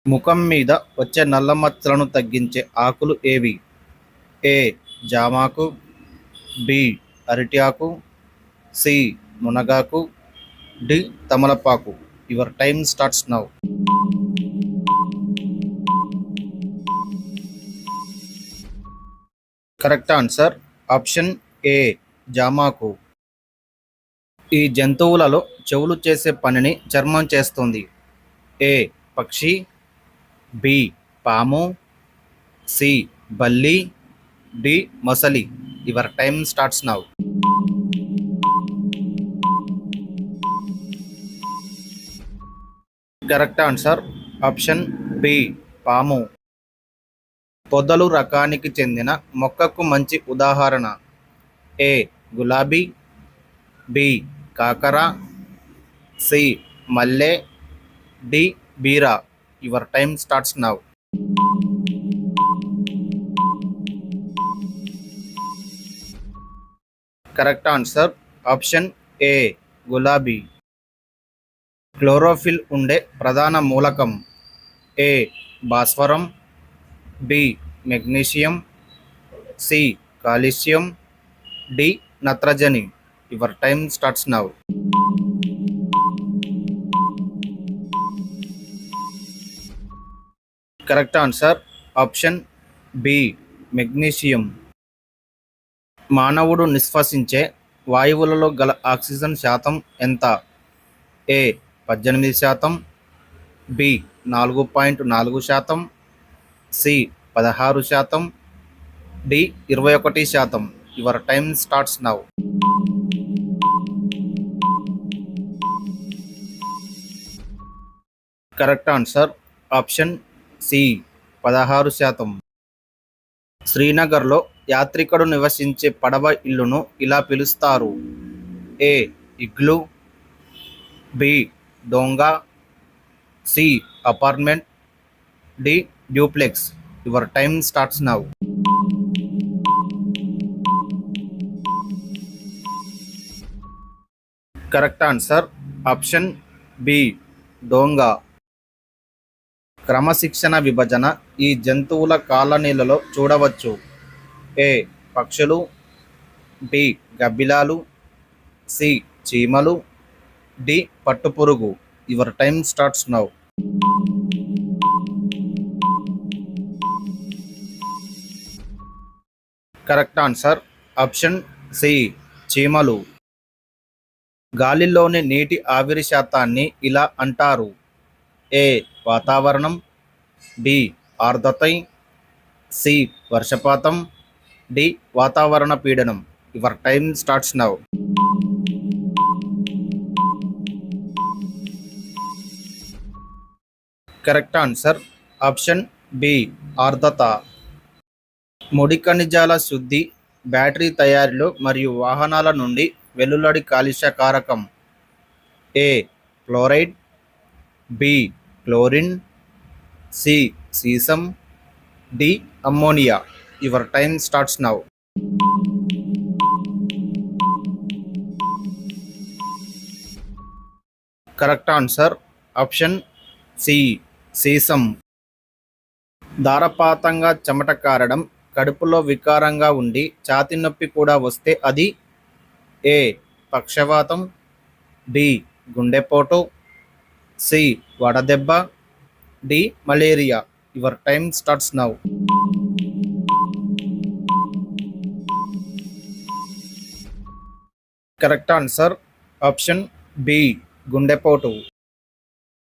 ముఖం మీద వచ్చే నల్ల మచ్చలను తగ్గించే ఆకులు ఏవి? ఏ. జామాకు, బి. అరటి ఆకు, సి. మునగాకు, డి. తమలపాకు. Your time starts now. Correct answer option A. జామాకు. ఈ జంతువులలో చెవులు చేసే పనిని చర్మం చేస్తుంది. ఏ. పక్షి, బి. పాము, సి. బల్లి, డి. మొసలి. Your time starts now. Correct answer option B. పాము. పొదలు రకానికి చెందిన మొక్కకు మంచి ఉదాహరణ. ఏ. గులాబీ, బి. కాకర, సి. మల్లె, డి. బీరా. Your time starts now. Correct answer option A. గులాబీ. క్లోరోఫిల్ ఉండే ప్రధాన మూలకం. ఏ. భాస్వరం, B. Magnesium, C. Calcium, D. నత్రజని. Your time starts now. Correct answer option B. Magnesium. మానవుడు నిశ్వసించే వాయువులలో గల ఆక్సిజన్ శాతం ఎంత? A. 18%, B. 4.4%, C. 16%, D. 21%. Your time starts now. Correct answer option C. 16%. శ్రీనగర్లో యాత్రికుడు నివసించే పడవ ఇల్లును ఇలా పిలుస్తారు. A. Igloo, B. Donga, C. Apartment, D. Duplex. Your time starts now. Correct answer option B. డోంగా. క్రమశిక్షణ విభజన ఈ జంతువుల కాలనీలలో చూడవచ్చు. ఏ. పక్షులు, బి. గబ్బిలాలు, సి. చీమలు, డి. పట్టుపురుగు. Your time starts now. Correct answer option C. చీమలు. గాలిలోని నీటి ఆవిరి శాతాన్ని ఇలా అంటారు. ఏ. వాతావరణం, బి. ఆర్ద్రత, సి. వర్షపాతం, డి. వాతావరణ పీడనం. Your time starts now. Correct answer option B. ఆర్ద్రత. ముడి ఖనిజాల శుద్ధి, బ్యాటరీ తయారీలో మరియు వాహనాల నుండి వెలువడి కాలుష్య కారకం. A. Fluoride, B. Chlorine, C. సీసం, D. Ammonia. Your time starts now. Correct answer option C. సీసం. ధారాపాతంగా చెమట కారడం, కడుపులో వికారంగా ఉండి ఛాతీ నొప్పి కూడా వస్తే అది? ఏ. పక్షవాతం, బి. గుండెపోటు, సి. వడదెబ్బ, D. Malaria. Your time starts now. Correct answer option B. గుండెపోటు.